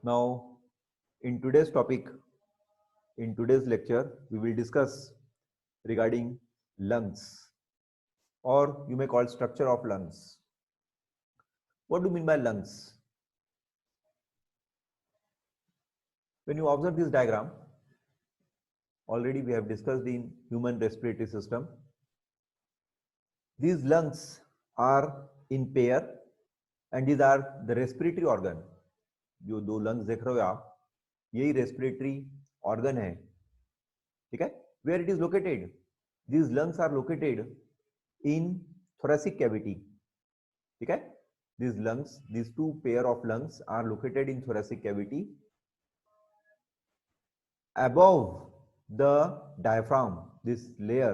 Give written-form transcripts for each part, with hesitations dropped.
Now, in today's topic, in today's lecture, we will discuss regarding lungs, or you may call structure of lungs. What do you mean by lungs? When you observe this diagram, already we have discussed in human respiratory system. These lungs are in pair and these are the respiratory organ. जो दो lungs देख रहे हो आप, यही respiratory organ है, ठीक है? Where it is located? These lungs are located in thoracic cavity, ठीक है? These lungs, these two pair of lungs are located in thoracic cavity above the diaphragm. This layer,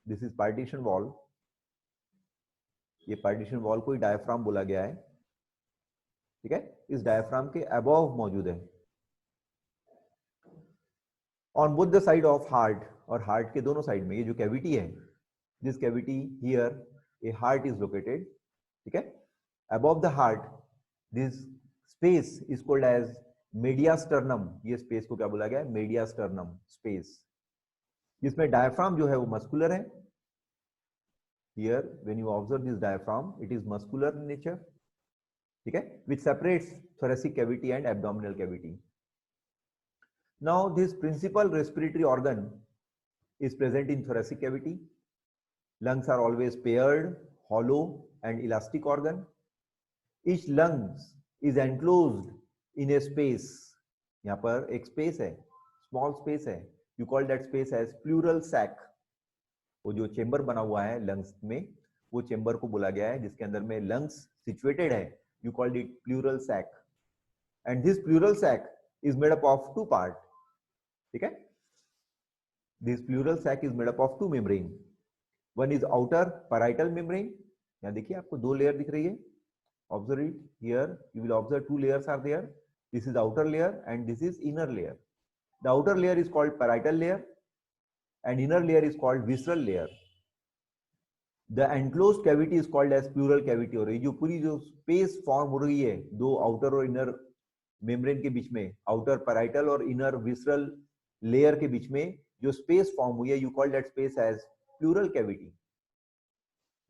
this is partition wall. ये partition wall को ही diaphragm बोला गया है, ठीक है? इस diaphragm के above मौजूद है. On both the side of heart, और heart के दोनों साइड में ये जो cavity है, this cavity here, a heart is located, ठीक है? Above the heart, this space is called as mediasternum. ये space को क्या बोला गया है? Mediasternum space. जिसमें diaphragm जो है वो muscular है. Here, when you observe this diaphragm, it is muscular in nature, ठीक है? Which separates thoracic cavity and abdominal cavity. Now, this principal respiratory organ is present in thoracic cavity. Lungs are always paired, hollow, and elastic organ. Each lung is enclosed in a space. यहाँ पर एक space है, small space है. You call that space as pleural sac. वो जो chamber बना हुआ है lungs में, वो chamber को बोला गया है जिसके अंदर में lungs situated है. You called it pleural sac. And this pleural sac is made up of two parts. ठीक है? This pleural sac is made up of two membrane. One is outer parietal membrane. यहाँ देखिए आपको दो layer दिख रही है. Observe it here. You will observe two layers are there. This is outer layer and this is inner layer. The outer layer is called parietal layer and inner layer is called visceral layer. The enclosed cavity is called as pleural cavity. और ये जो पूरी जो space form हो रही है दो outer और inner membrane के बीच में, outer parietal और inner visceral layer के बीच में जो space form हुई है, you call that space as pleural cavity.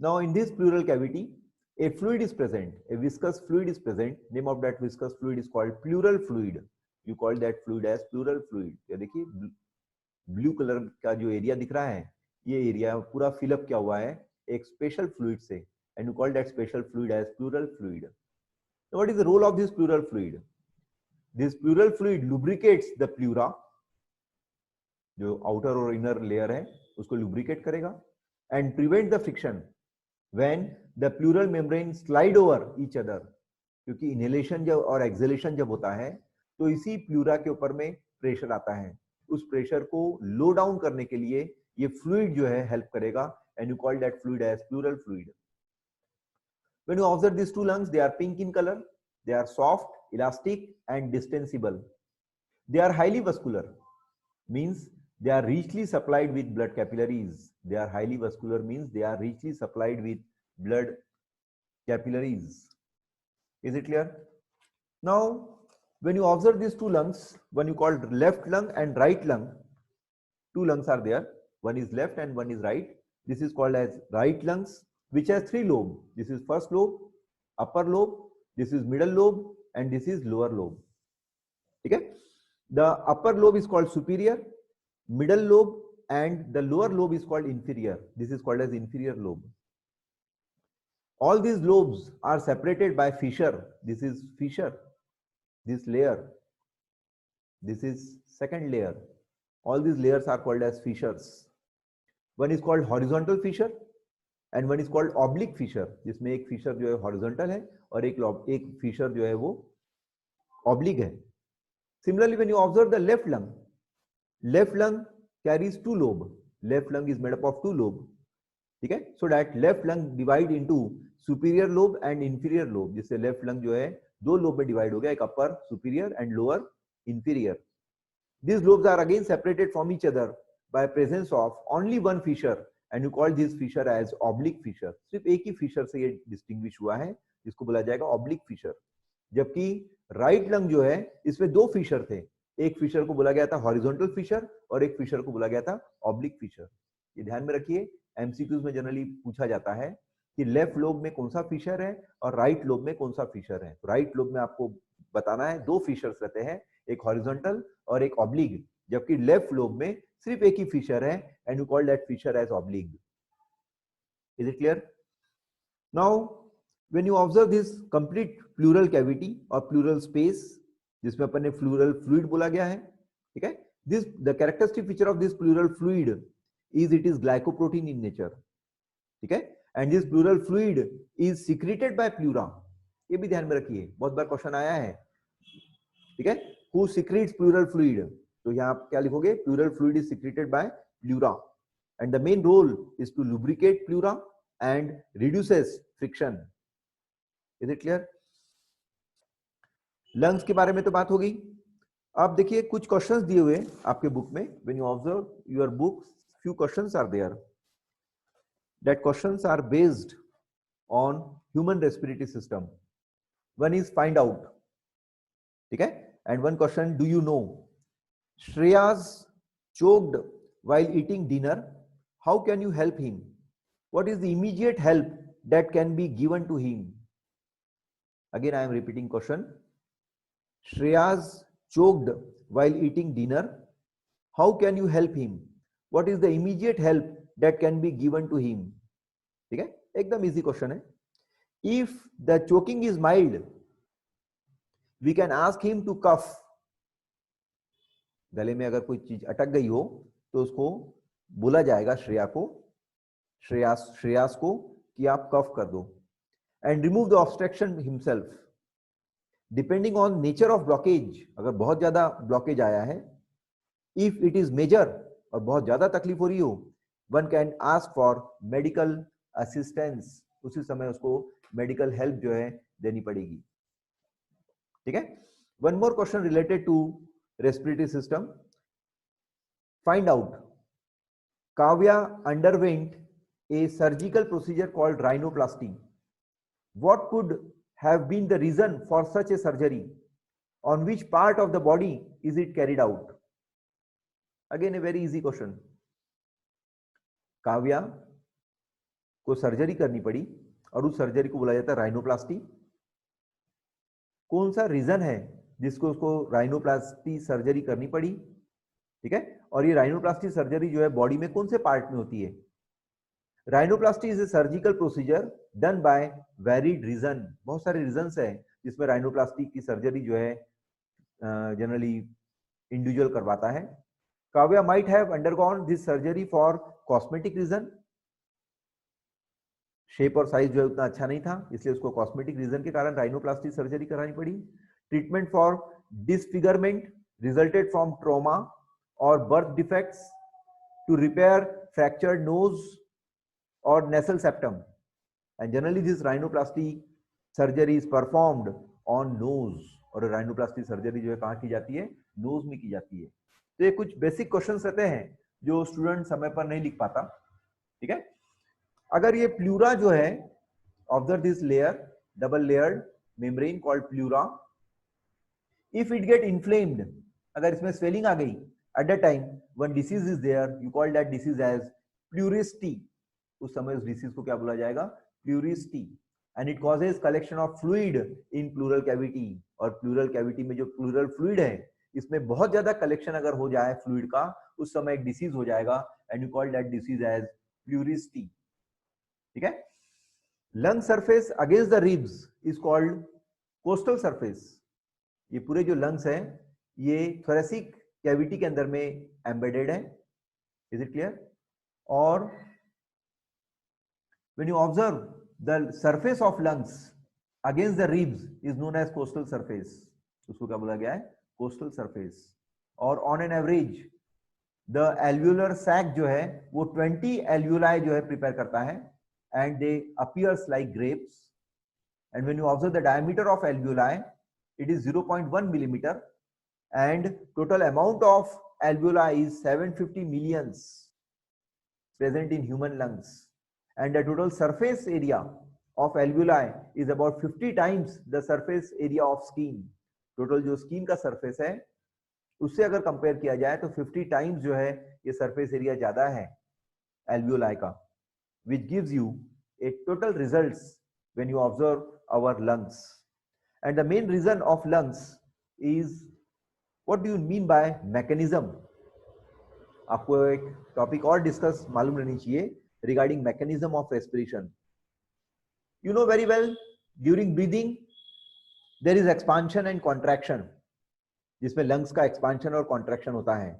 Now in this pleural cavity, a fluid is present, a viscous fluid is present. Name of that viscous fluid is called pleural fluid. You call that fluid as pleural fluid. ये देखिए blue colour का जो area दिख रहा है, ये area पूरा fill up किया हुआ है एक स्पेशल फ्लूइड से, and you call that special fluid as pleural fluid. Now what is the role of this pleural fluid? This pleural fluid lubricates the pleura, जो outer और inner layer है उसको lubricate करेगा, and prevent the friction when the pleural membrane slide over each other. क्योंकि inhalation जब और exhalation जब होता है तो इसी प्लूरा के ऊपर में प्रेशर आता है, उस प्रेशर को लो डाउन करने के लिए ये फ्लूइड जो है हेल्प करेगा, and you call that fluid as pleural fluid. When you observe these two lungs, they are pink in color, they are soft, elastic and distensible. They are highly vascular, means they are richly supplied with blood capillaries. They are highly vascular means they are richly supplied with blood capillaries. Is it clear? Now, when you observe these two lungs, one you call left lung and right lung, two lungs are there. One is left and one is right. This is called as right lungs, which has three lobes. This is first lobe, upper lobe, this is middle lobe, and this is lower lobe. Okay? The upper lobe is called superior, middle lobe, and the lower lobe is called inferior. This is called as inferior lobe. All these lobes are separated by fissure. This is fissure. This layer. This is second layer. All these layers are called as fissures. One is called horizontal fissure and one is called oblique fissure. जिसमें एक fissure जो है horizontal है और एक fissure जो है वो oblique है. Similarly, when you observe the left lung carries two lobes. Left lung is made up of two lobes. ठीक है? So that left lung divide into superior lobe and inferior lobe. जिससे left lung जो है दो lobe में divide हो गया, एक upper superior and lower inferior. These lobes are again separated from each other by presence of only one fissure, and you call this fissure as oblique fissure. सिर्फ एक ही fissure से ये distinguish हुआ है, जिसको बोला जाएगा oblique fissure. जबकि राइट लंग जो है इसमें दो फिशर थे, एक फिशर को बोला गया था हॉरिजॉन्टल फिशर और एक फिशर को बोला गया था ऑब्लिक फिशर। ये ध्यान में रखिए, एमसीक्यूज में जनरली पूछा जाता है कि लेफ्ट लोब में कौन सा फिशर है और राइट लोब में कौन सा फिशर है। राइट लोब में आपको बताना है दो फिशर्स रहते हैं, एक हॉरिजॉन्टल और एक ऑब्लिक, जबकि लेफ्ट लोब में सिर्फ एक ही फिशर है and you call that fissure as oblique. Is it clear? Now when you observe this complete pleural cavity or pleural space जिसमें अपन ने pleural fluid बोला गया है, ठीक है, this the characteristic feature of this pleural fluid is it is glycoprotein in nature, ठीक है, and this pleural fluid is secreted by pleura। ये भी ध्यान में रखिए, बहुत बार क्वेश्चन आया है, ठीक है, who secretes pleural fluid, तो यहाँ आप क्या लिखोगे, pleural fluid is secreted by pleura and the main role is to lubricate pleura and reduces friction। Is it clear? Lungs के बारे में तो बात हो गई। अब देखिए कुछ क्वेश्चंस दिए हुए आपके बुक में, when you observe your book, few questions are there, that questions are based on human respiratory system. One is find out, ठीक है, and one question, do you know Shreyas choked while eating dinner, how can you help him, what is the immediate help that can be given to him. Again, I am repeating question. Shreyas choked while eating dinner. How can you help him? What is the immediate help that can be given to him? ठीक है, एकदम easy question है. If the choking is mild, we can ask him to cough. गले में अगर कोई चीज अटक गई हो तो उसको बोला जाएगा श्रेयास को कि आप कफ कर दो, and remove the obstruction himself. Depending on nature of blockage, अगर बहुत ज्यादा ब्लॉकेज आया है, if it is major और बहुत ज्यादा तकलीफ हो रही हो, one can ask for medical assistance, उसी समय उसको मेडिकल हेल्प जो है देनी पड़ेगी, ठीक है। One more question related to respiratory system, find out Kavya underwent a surgical procedure called rhinoplasty. What could have been the reason for such a surgery? On which part of the body is it carried out? Again a very easy question. Kavya को surgery करनी पड़ी और उस surgery को बोला जाता है rhinoplasty. कौन सा रीजन है जिसको उसको राइनोप्लास्टी सर्जरी करनी पड़ी, ठीक है, और ये राइनोप्लास्टी सर्जरी जो है बॉडी में कौन से पार्ट में होती है। Rhinoplasty is a surgical procedure done by varied reason, बहुत सारे रीजंस है जिसमें राइनोप्लास्टी की सर्जरी जो है जनरली इंडिविजुअल करवाता है। Kavya might have undergone this surgery for cosmetic reason, shape और साइज जो है उतना अच्छा नहीं था इसलिए उसको कॉस्मेटिक रीजन के कारण राइनोप्लास्टी सर्जरी करानी पड़ी। Treatment for disfigurement resulted from trauma और birth defects, to repair fractured nose or nasal septum, and generally this rhinoplasty surgery is performed on nose, और rhinoplasty surgery जो है कहाँ की जाती है, नोज में की जाती है। तो ये कुछ बेसिक क्वेश्चंस रहते हैं जो स्टूडेंट समय पर नहीं लिख पाता, ठीक है। अगर ये प्लूरा जो है, observe this layer, double layered membrane called pleura, if it get inflamed, अगर इसमें स्वेलिंग आ गई, at that time one disease is there, you call that disease as pleurisy, उस समय उस डिसीज को क्या बोला जाएगा, pleurisy, and it causes collection of fluid in pleural cavity, और प्लूरल कैविटी में जो प्लूरल फ्लूइड है इसमें बहुत ज्यादा कलेक्शन अगर हो जाए फ्लूइड का, उस समय एक डिसीज हो जाएगा and you call that disease as pleurisy, ठीक है। Lung surface against the ribs is called costal surface, ये पूरे जो लंग्स है ये थोरेसिक कैविटी के अंदर में एम्बेडेड है, इज इट क्लियर। और when you observe the surface of lungs against the ribs is known as coastal surface, उसको क्या बोला गया है, coastal surface। और on an average the alveolar sac जो है वो 20 alveoli जो है प्रिपेयर करता है, and they appears like grapes, and when you observe the diameter of alveoli it is 0.1 millimeter and total amount of alveoli is 750 millions present in human lungs, and the total surface area of alveoli is about 50 times the surface area of skin. Total जो skin का surface है उससे अगर compare किया जाए तो 50 times जो है ये सरफेस एरिया ज्यादा है alveoli का, which gives you a total results when you observe our lungs. And the main reason of lungs is, what do you mean by mechanism? आपको एक टॉपिक और डिस्कस मालूम रहनी चाहिए regarding mechanism of respiration. You know very well, during breathing there is expansion and contraction, जिसमें lungs का expansion और contraction होता है.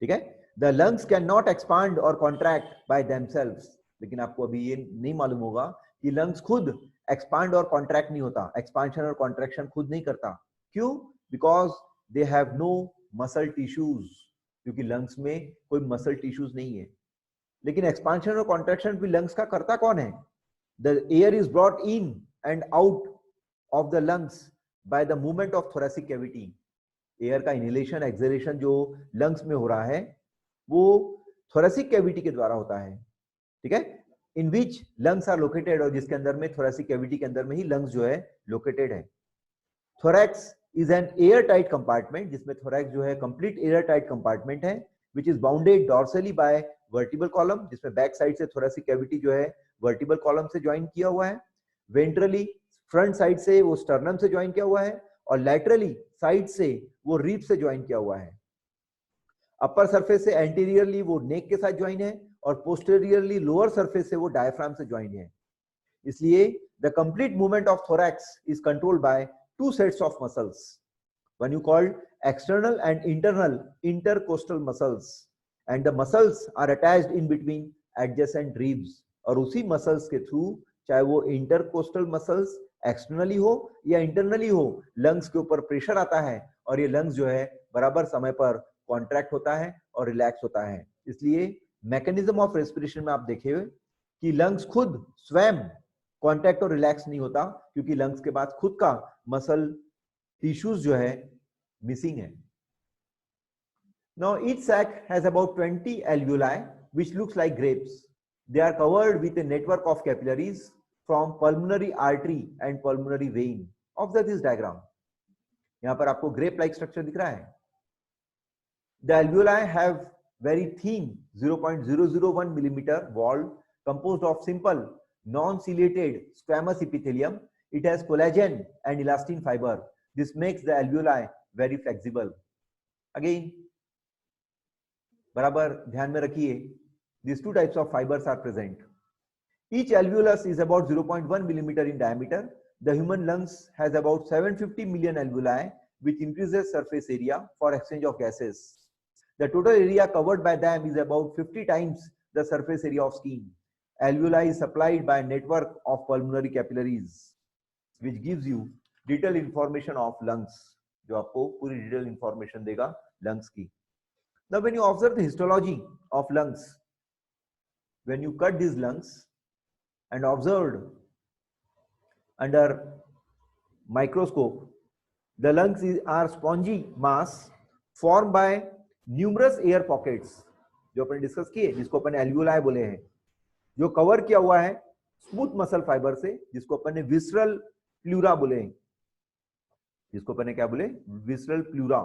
ठीक है, the lungs cannot expand or contract by themselves. लेकिन आपको अभी ये नहीं मालूम होगा कि lungs खुद expand और contract नहीं होता, expansion और contraction खुद नहीं करता. क्यों? Because they have no muscle tissues. क्योंकि lungs में कोई muscle tissues नहीं है. लेकिन expansion और contraction भी lungs का करता कौन है? The air is brought in and out of the lungs by the movement of thoracic cavity. Air का इनहेलेशन एक्सहेलेशन जो लंग्स में हो रहा है वो थोरेसिक कैविटी के द्वारा होता है. ठीक है, इन विच लंग्स आर लोकेटेड, और जिसके अंदर में थोरेसिक कैविटी के अंदर में ही लंग्स जो है लोकेटेड है. Thorax is an air tight compartment, जिसमें थोरैक्स जो है कंप्लीट एयर टाइट कंपार्टमेंट है, which is bounded dorsally by vertebral column, जिसमें बैक साइड से थोरेसिक कैविटी जो है वर्टिबल कॉलम से ज्वाइन किया हुआ है. वेंट्रली फ्रंट साइड से वो स्टर्नम से ज्वाइन किया हुआ है, और लैटरली साइड से वो रिब से ज्वाइन किया हुआ है. अपर सरफेस से एंटीरियरली वो नेक के साथ ज्वाइन है, और पोस्टेरियरली लोअर सरफेस से वो डायफ्राम से ज्वाइन है. इसलिए the complete movement of thorax is controlled by two sets of muscles, one you called external and internal intercostal muscles, and the muscles are attached in between adjacent ribs. और उसी muscles के through, चाहे वो intercostal muscles externally हो या internally हो, lungs के ऊपर प्रेशर आता है और ये लंग्स जो है बराबर समय पर कॉन्ट्रैक्ट होता है और रिलैक्स होता है. इसलिए मैकेनिज्म ऑफ रेस्पिरेशन में आप देखे कि लंग्स खुद स्वयं कॉन्ट्रैक्ट और रिलैक्स नहीं होता, क्योंकि लंग्स के बाद खुद का मसल टिश्यूज जो है मिसिंग है. Now each sac has about 20 alveoli which looks like grapes. They are covered with a network of capillaries from pulmonary artery and pulmonary vein. Observe this diagram. यहाँ पर आपको grape like structure दिख रहा है. The alveoli have very thin 0.001 millimeter wall composed of simple non-ciliated squamous epithelium. It has collagen and elastin fiber. This makes the alveoli very flexible. Again, बराबर ध्यान में रखिए, these two types of fibers are present. Each alveolus is about 0.1 millimeter in diameter. The human lungs has about 750 million alveoli, which increases surface area for exchange of gases. The total area covered by them is about 50 times the surface area of skin. Alveoli is supplied by a network of pulmonary capillaries, which gives you detailed information of lungs, जो आपको पूरी detailed information देगा lungs की. Now when you observe the histology of lungs, when you cut these lungs and observed under microscope, the lungs are spongy mass formed by numerous air pockets, जो अपन discuss किए, जिसको अपन alveoli बोले हैं, जो cover किया हुआ है स्मूथ मसल फाइबर से, जिसको अपन ने विसरल प्लूरा बोले हैं, जिसको अपन ने क्या बोले, विसरल प्लूरा.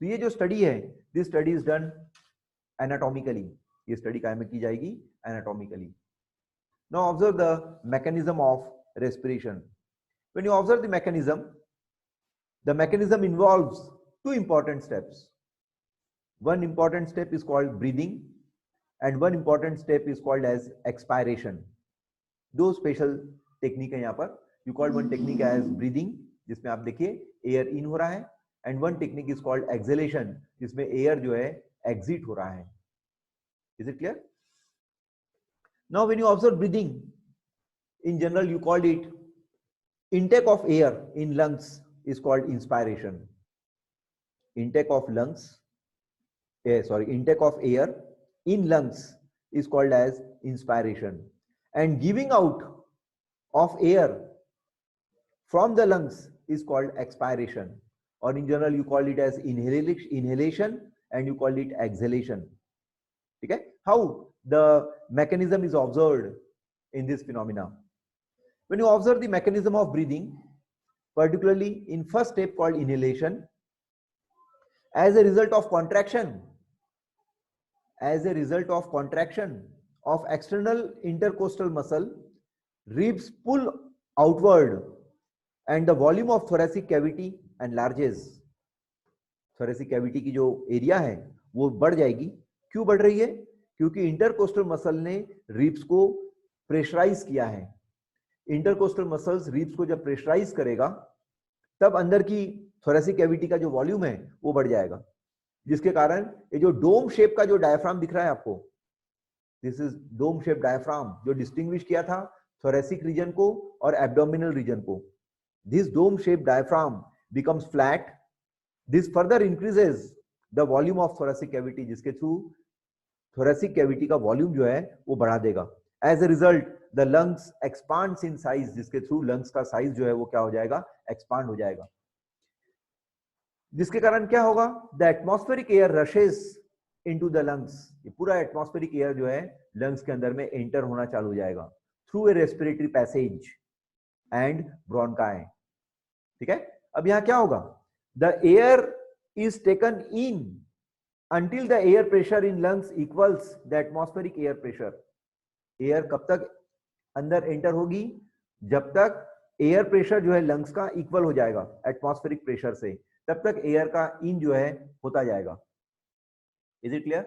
तो ये जो स्टडी है, this study is done anatomically. ये स्टडी काय में की जाएगी, anatomically. Now observe the mechanism of respiration. When you observe the mechanism involves two important steps. One important step is called breathing and one important step is called as expiration. दो special technique है यहाँ पर. You call one technique as breathing, जिसमें आप देखिए air in हो रहा है, and one technique is called exhalation, जिसमें एयर जो है एग्जिट हो रहा है. Is it clear? Now when you observe breathing, in general you called it intake of air in lungs is called inspiration. Intake of air in lungs is called as inspiration, and giving out of air from the lungs is called expiration, or in general you call it as inhalation and you call it exhalation. Okay, how the mechanism is observed in this phenomena? When you observe the mechanism of breathing, particularly in first step called inhalation, as a result of contraction of external intercostal muscle, ribs pull outward and the volume of thoracic cavity enlarges. thoracic cavity की जो area है वो बढ़ जाएगी. क्यों बढ़ रही है? क्योंकि इंटरकोस्टल मसल ने रिब्स को प्रेशराइज किया है. इंटरकोस्टल मसल्स रिब्स को जब प्रेशराइज करेगा तब अंदर की थोरेसिक कैविटी का जो वॉल्यूम है वो बढ़ जाएगा, जिसके कारण ये जो डोम शेप का जो डायफ्राम दिख रहा है आपको, this is dome shape diaphragm, जो डिस्टिंग्विश किया था थोरेसिक रीजन को और एब्डोमिनल रीजन को. This dome shape diaphragm becomes flat. This further increases the volume of thoracic cavity, जिसके थ्रू थोरेसिक कैविटी का वॉल्यूम जो है वो बढ़ा देगा. As a result the lungs expands in size, जिसके थ्रू लंग्स का साइज जो है वो क्या हो जाएगा? एक्सपांड हो जाएगा. जिसके कारण क्या होगा? The atmospheric air rashes into the lungs. ये पूरा एटमॉस्फेरिक एयर जो है लंग्स के अंदर में एंटर होना चालू हो जाएगा through a respiratory passage and bronchi. ठीक है. अब यहां क्या होगा? The air is taken in until the air pressure in lungs equals the atmospheric air pressure. Air कब तक अंदर एंटर होगी? जब तक एयर प्रेशर जो है लंग्स का इक्वल हो जाएगा एटमॉस्फेरिक प्रेशर से, तब तक एयर का इन जो है होता जाएगा. Is it clear?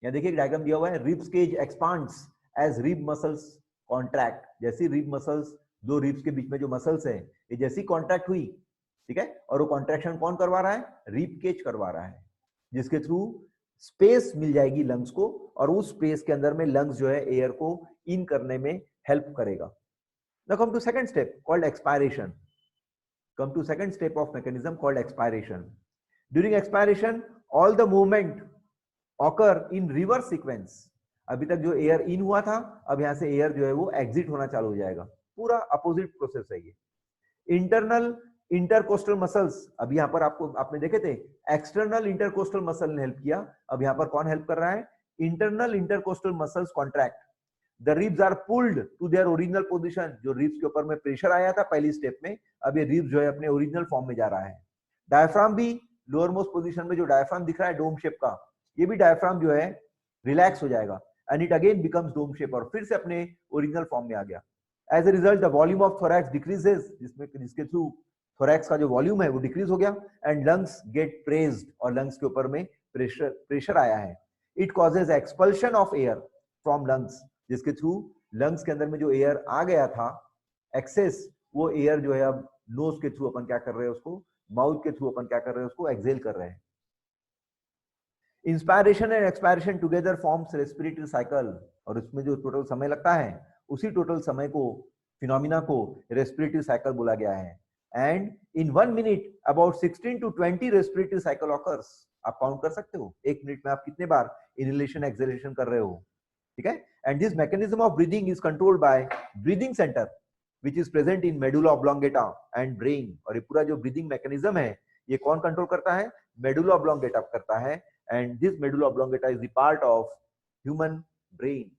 यहां देखिए डायग्राम दिया हुआ है. Ribs cage expands as rib muscles contract. जैसी रिब मसल्स, दो रिब्स के बीच में जो मसल्स है ये जैसी कॉन्ट्रैक्ट हुई, ठीक है, और वो कॉन्ट्रैक्शन कौन करवा रहा है? रिब केज करवा रहा है, जिसके थ्रू स्पेस मिल जाएगी लंग्स को, और उस स्पेस के अंदर में लंग्स जो है एयर को इन करने में हेल्प करेगा. Now come to second step called expiration. Come to second step of mechanism called expiration. During expiration all the movement occur in reverse sequence. अभी तक जो एयर इन हुआ था, अब यहां से एयर जो है वो एग्जिट होना चालू हो जाएगा. पूरा अपोजिट प्रोसेस है ये. इंटरनल इंटरकोस्टल मसल्स, अभी यहां पर आपने देखे थे एक्सटर्नल इंटरकोस्टल मसल ने हेल्प किया, अब यहां पर कौन हेल्प कर रहा है? Internal intercostal muscles contract. The ribs are pulled to their original position. जो रिब्स के ऊपर में प्रेशर आया था पहली स्टेप में, अब ये रिब्स जो है अपने ओरिजिनल फॉर्म में जा रहा है. डायफ्राम भी लोअर मोस्ट पोजीशन में जो डायफ्राम दिख रहा है डोम शेप का, ये भी डायफ्राम जो है रिलैक्स हो जाएगा and it again becomes dome shape, और फिर से अपने ओरिजिनल फॉर्म में आ गया. As a result the volume of thorax decreases, जिसके थ्रू थोरैक्स का जो वॉल्यूम है वो डिक्रीज हो गया एंड लंग्स गेट प्रेस्ड, और लंग्स के ऊपर में प्रेशर आया है. It causes expulsion of air from lungs, जिसके थ्रू लंग्स के अंदर में जो एयर आ गया था एक्सेस, वो एयर जो है अब नोज के थ्रू अपन क्या कर रहे हैं उसको, माउथ के थ्रू अपन क्या कर रहे हैं उसको एक्सेल कर रहे हैं. Inspiration and expiration together forms respiratory cycle, और इसमें जो टोटल समय लगता है उसी टोटल समय को, फिनोमिना को रेस्पिरेटरी साइकिल बोला गया है. And in 1 minute about 16 to 20 respiratory cycle occurs. आप काउंट कर सकते हो 1 मिनट में आप कितने बार इनहेलेशन एक्सहेलेशन कर रहे हो. ठीक है. And this mechanism of breathing is controlled by breathing center which is present in medulla oblongata and brain. और ये पूरा जो breathing mechanism है ये कौन कंट्रोल करता है? medulla oblongata करता है. And this medulla oblongata is the part of human brain.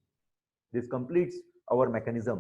This completes our mechanism.